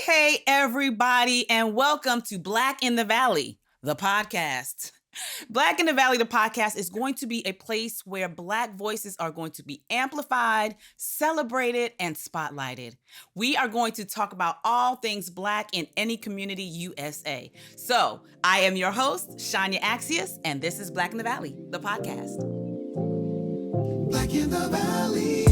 Hey, everybody, and welcome to Black in the Valley, the podcast. Black in the Valley, the podcast is going to be a place where Black voices are going to be amplified, celebrated, and spotlighted. We are going to talk about all things Black in any community USA. So, I am your host, Shania Accius, and this is Black in the Valley, the podcast. Black in the Valley.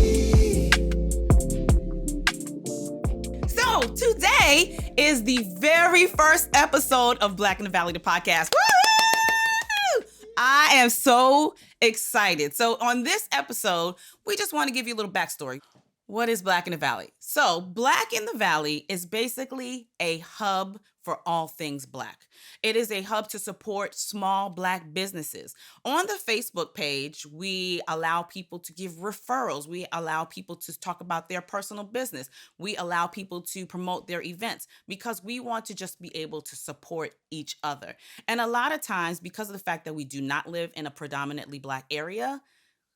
So today is the very first episode of Black in the Valley, the podcast. Woo! I am so excited. So on this episode, we just want to give you a little backstory. What is Black in the Valley? So Black in the Valley is basically a hub for all things Black. It is a hub to support small Black businesses. On the Facebook page, we allow people to give referrals. We allow people to talk about their personal business. We allow people to promote their events because we want to just be able to support each other. And a lot of times, because of the fact that we do not live in a predominantly Black area,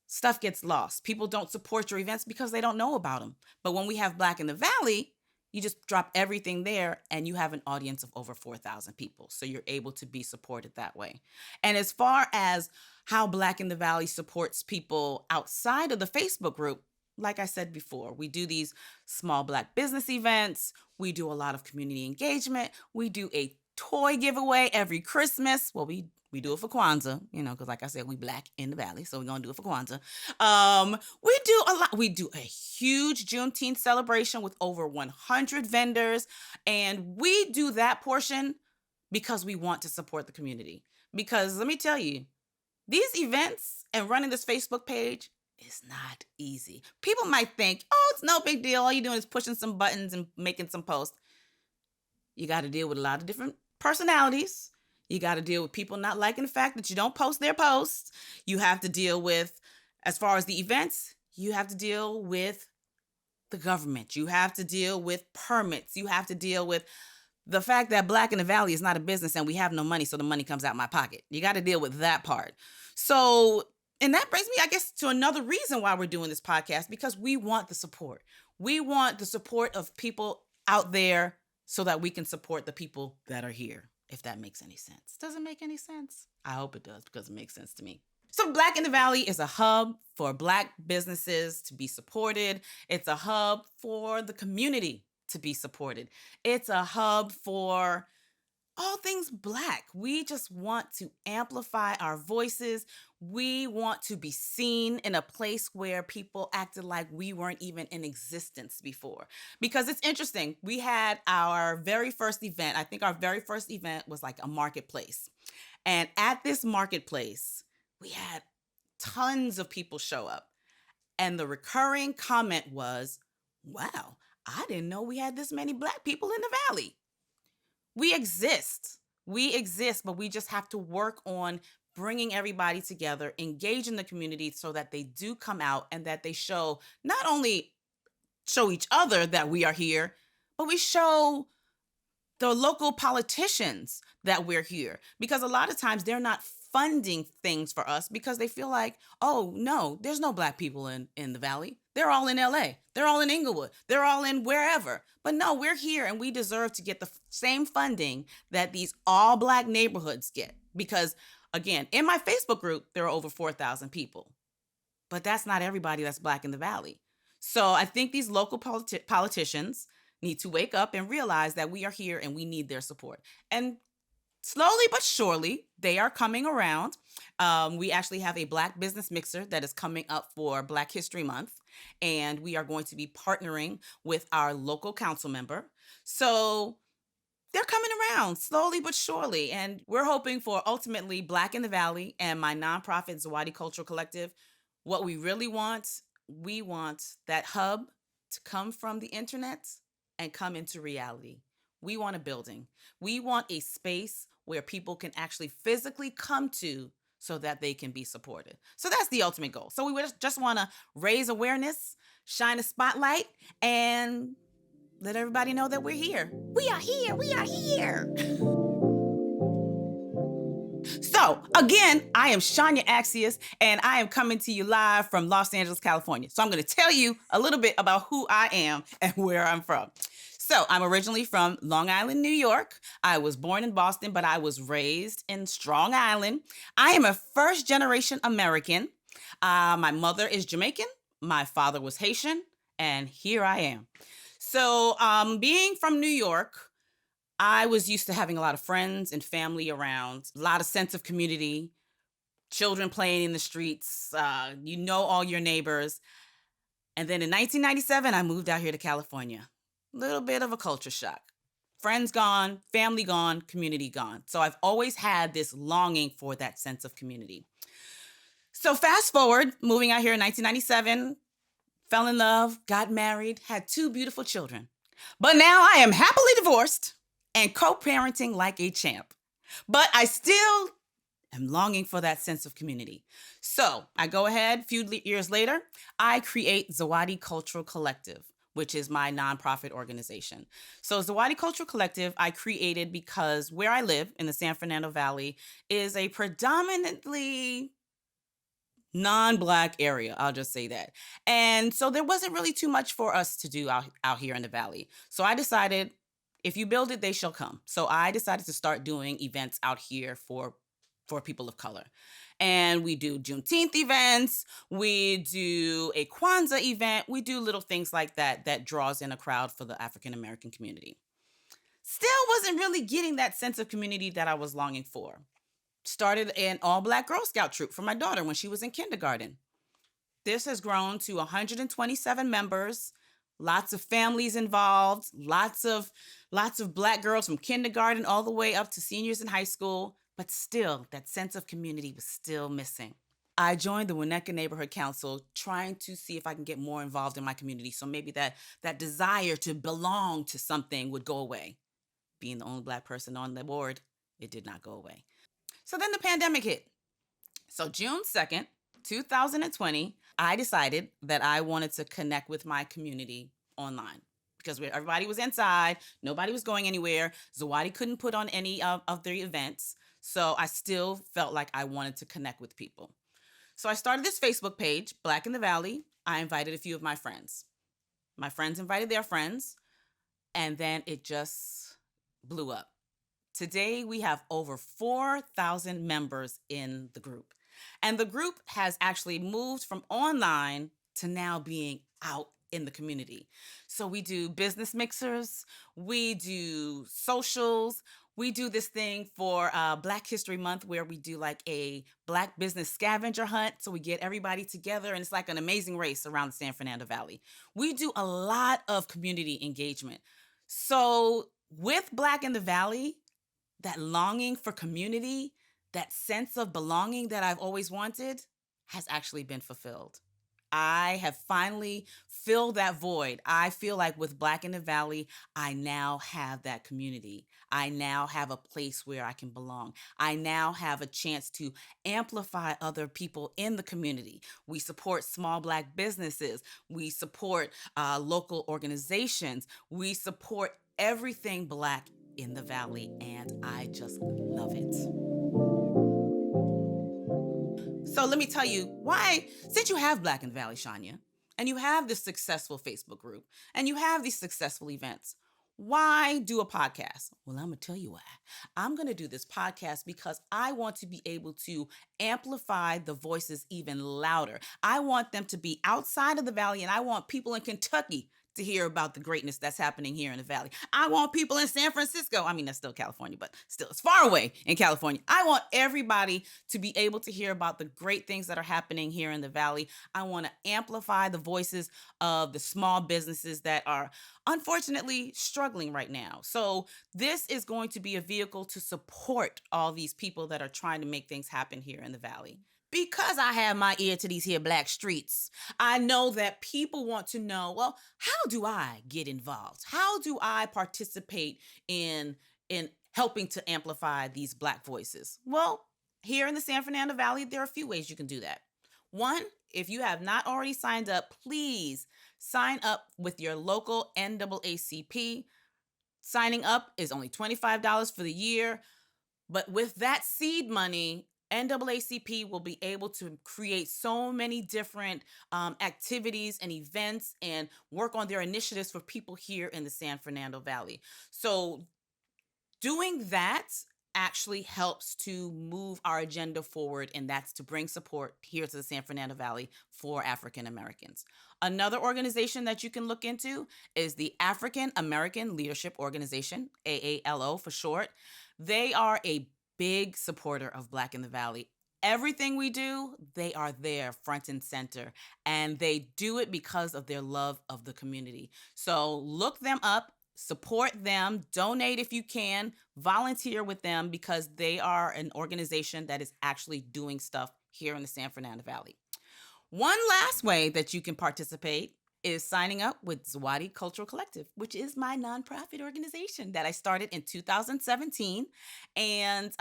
stuff gets lost. People don't support your events because they don't know about them. But when we have Black in the Valley, you just drop everything there and you have an audience of over 4,000 people. So you're able to be supported that way. And as far as how Black in the Valley supports people outside of the Facebook group, like I said before, we do these small Black business events. We do a lot of community engagement. We do a toy giveaway every Christmas. Well, we do it for Kwanzaa, because like I said, we Black in the Valley, so we're going to do it for Kwanzaa. We do a lot. We do a huge Juneteenth celebration with over 100 vendors, and we do that portion because we want to support the community. Because let me tell you, these events and running this Facebook page is not easy. People might think, oh, it's no big deal. All you're doing is pushing some buttons and making some posts. You got to deal with a lot of different personalities. You got to deal with people not liking the fact that you don't post their posts. You have to deal with, as far as the events, you have to deal with the government. You have to deal with permits. You have to deal with the fact that Black in the Valley is not a business and we have no money, so the money comes out my pocket. You got to deal with that part. So, and that brings me, I guess, to another reason why we're doing this podcast, because we want the support. We want the support of people out there so that we can support the people that are here. If that makes any sense. Does it make any sense? I hope it does, because it makes sense to me. So Black in the Valley is a hub for Black businesses to be supported. It's a hub for the community to be supported. It's a hub for all things Black. We just want to amplify our voices. We want to be seen in a place where people acted like we weren't even in existence before. Because it's interesting. We had our very first event. I think our very first event was like a marketplace. And at this marketplace, we had tons of people show up. And the recurring comment was, wow, I didn't know we had this many Black people in the Valley. We exist, but we just have to work on bringing everybody together, engage in the community so that they do come out and that they not only show each other that we are here, but we show the local politicians that we're here. Because a lot of times they're not funding things for us because they feel like, oh, no, there's no Black people in the Valley. They're all in LA. They're all in Inglewood. They're all in wherever. But no, we're here and we deserve to get the same funding that these all Black neighborhoods get. Because, again, in my Facebook group, there are over 4,000 people. But that's not everybody that's Black in the Valley. So I think these local politicians need to wake up and realize that we are here and we need their support. And slowly but surely, they are coming around. We actually have a Black business mixer that is coming up for Black History Month, and we are going to be partnering with our local council member. So they're coming around slowly but surely, and we're hoping for ultimately Black in the Valley and my nonprofit Zawadi Cultural Collective. What we really want, we want that hub to come from the internet and come into reality. We want a building. We want a space where people can actually physically come to so that they can be supported. So that's the ultimate goal. So we just want to raise awareness, shine a spotlight, and let everybody know that we're here. We are here. We are here. So again, I am Shania Accius, and I am coming to you live from Los Angeles, California. So I'm going to tell you a little bit about who I am and where I'm from. So I'm originally from Long Island, New York. I was born in Boston, but I was raised in Strong Island. I am a first generation American. My mother is Jamaican. My father was Haitian. And here I am. So being from New York, I was used to having a lot of friends and family around, a lot of sense of community, children playing in the streets, you know all your neighbors. And then in 1997, I moved out here to California. Little bit of a culture shock. Friends gone, family gone, community gone. So I've always had this longing for that sense of community. So fast forward, moving out here in 1997, fell in love, got married, had 2 beautiful children. But now I am happily divorced and co-parenting like a champ. But I still am longing for that sense of community. So I go ahead, a few years later, I create Zawadi Cultural Collective, which is my nonprofit organization. So Zawadi Cultural Collective, I created because where I live in the San Fernando Valley is a predominantly non-Black area. I'll just say that. And so there wasn't really too much for us to do out here in the Valley. So I decided, if you build it, they shall come. So I decided to start doing events out here for people of color. And we do Juneteenth events, we do a Kwanzaa event, we do little things like that that draws in a crowd for the African American community. Still wasn't really getting that sense of community that I was longing for. Started an all-Black Girl Scout troop for my daughter when she was in kindergarten. This has grown to 127 members, lots of families involved, lots of Black girls from kindergarten all the way up to seniors in high school. But still, that sense of community was still missing. I joined the Winnetka Neighborhood Council trying to see if I can get more involved in my community. So maybe that desire to belong to something would go away. Being the only Black person on the board, it did not go away. So then the pandemic hit. So June 2nd, 2020, I decided that I wanted to connect with my community online. Because everybody was inside, nobody was going anywhere. Zawadi couldn't put on any of their events. So I still felt like I wanted to connect with people. So I started this Facebook page, Black in the Valley. I invited a few of my friends. My friends invited their friends, and then it just blew up. Today, we have over 4,000 members in the group. And the group has actually moved from online to now being out in the community. So we do business mixers, we do socials, we do this thing for Black History Month where we do like a Black business scavenger hunt. So we get everybody together and it's like an amazing race around the San Fernando Valley. We do a lot of community engagement. So with Black in the Valley, that longing for community, that sense of belonging that I've always wanted has actually been fulfilled. I have finally filled that void. I feel like with Black in the Valley, I now have that community. I now have a place where I can belong. I now have a chance to amplify other people in the community. We support small Black businesses. We support local organizations. We support everything Black in the Valley, and I just love it. So let me tell you why, since you have Black in the Valley, Shania, and you have this successful Facebook group, and you have these successful events, why do a podcast? Well, I'm going to tell you why. I'm going to do this podcast because I want to be able to amplify the voices even louder. I want them to be outside of the Valley, and I want people in Kentucky to hear about the greatness that's happening here in the Valley. I want people in San Francisco. I mean, that's still California, but still, it's far away in California. I want everybody to be able to hear about the great things that are happening here in the Valley. I want to amplify the voices of the small businesses that are unfortunately struggling right now. So this is going to be a vehicle to support all these people that are trying to make things happen here in the Valley. Because I have my ear to these here Black streets, I know that people want to know, well, how do I get involved? How do I participate in helping to amplify these Black voices? Well, here in the San Fernando Valley, there are a few ways you can do that. One, if you have not already signed up, please sign up with your local NAACP. Signing up is only $25 for the year. But with that seed money, NAACP will be able to create so many different activities and events and work on their initiatives for people here in the San Fernando Valley. So doing that actually helps to move our agenda forward, and that's to bring support here to the San Fernando Valley for African Americans. Another organization that you can look into is the African American Leadership Organization, AALO for short. They are a big supporter of Black in the Valley. Everything we do, they are there front and center, and they do it because of their love of the community. So look them up, support them, donate if you can, volunteer with them, because they are an organization that is actually doing stuff here in the San Fernando Valley. One last way that you can participate is signing up with Zawadi Cultural Collective, which is my nonprofit organization that I started in 2017. And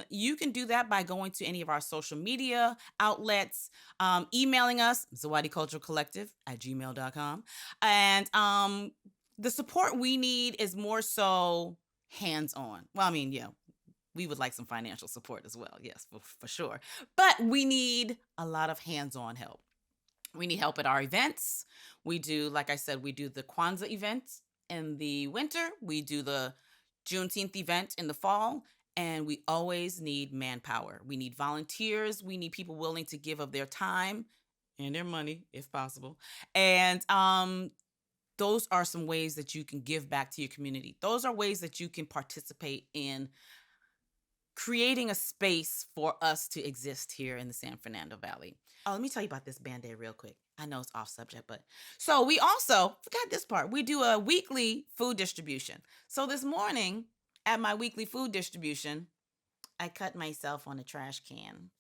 you can do that by going to any of our social media outlets, emailing us, zawadiculturalcollective@gmail.com. And the support we need is more so hands-on. Well, I mean, yeah, we would like some financial support as well. Yes, for sure. But we need a lot of hands-on help. We need help at our events. We do, like I said, we do the Kwanzaa event in the winter. We do the Juneteenth event in the fall. And we always need manpower. We need volunteers. We need people willing to give of their time and their money, if possible. And those are some ways that you can give back to your community. Those are ways that you can participate in creating a space for us to exist here in the San Fernando Valley. Oh, let me tell you about this Band-Aid real quick. I know it's off subject, but so we also forgot this part. We do a weekly food distribution. So this morning at my weekly food distribution, I cut myself on a trash can.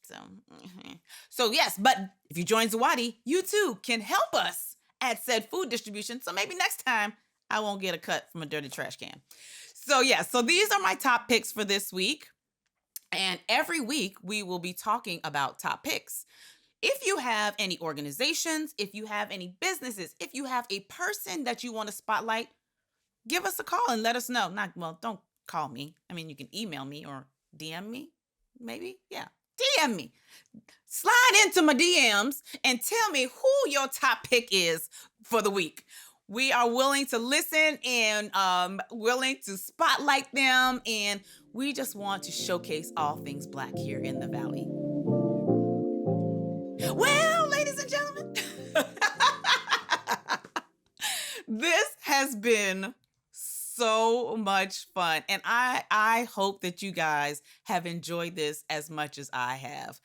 So yes, but if you join Zawadi, you too can help us at said food distribution. So maybe next time I won't get a cut from a dirty trash can. So yeah, so these are my top picks for this week. And every week we will be talking about top picks. If you have any organizations, if you have any businesses, if you have a person that you want to spotlight, give us a call and let us know. Don't call me. I mean, you can email me or DM me, maybe. Yeah, DM me. Slide into my DMs and tell me who your top pick is for the week. We are willing to listen and willing to spotlight them, and we just want to showcase all things Black here in the Valley. Well, ladies and gentlemen, this has been so much fun, and I hope that you guys have enjoyed this as much as I have.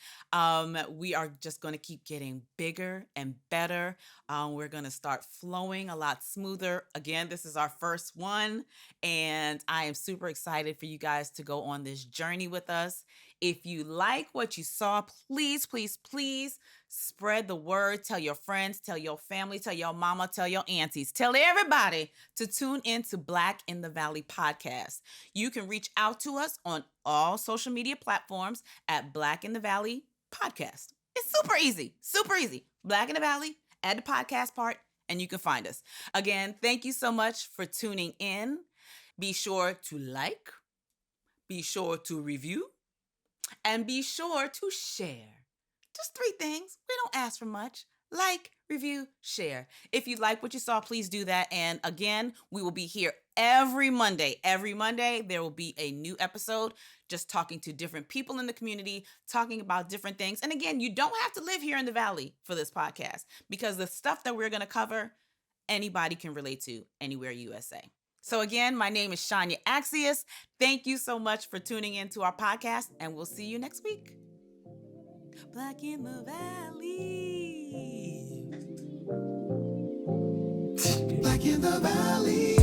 We are just going to keep getting bigger and better. We're going to start flowing a lot smoother. Again, this is our first one, and I am super excited for you guys to go on this journey with us. If you like what you saw, please, please, please spread the word. Tell your friends, tell your family, tell your mama, tell your aunties, tell everybody to tune into Black in the Valley podcast. You can reach out to us on all social media platforms at Black in the Valley podcast. It's super easy, super easy. Black in the Valley, add the podcast part, and you can find us. Again, thank you so much for tuning in. Be sure to like, be sure to review, and be sure to share. Just 3 things. We don't ask for much. Like, review, share. If you like what you saw, please do that. And again, we will be here every Monday. Every Monday, there will be a new episode, just talking to different people in the community, talking about different things. And again, you don't have to live here in the Valley for this podcast, because the stuff that we're going to cover, anybody can relate to anywhere USA. So again, my name is Shania Accius. Thank you so much for tuning into our podcast, and we'll see you next week. Black in the Valley. Black in the Valley.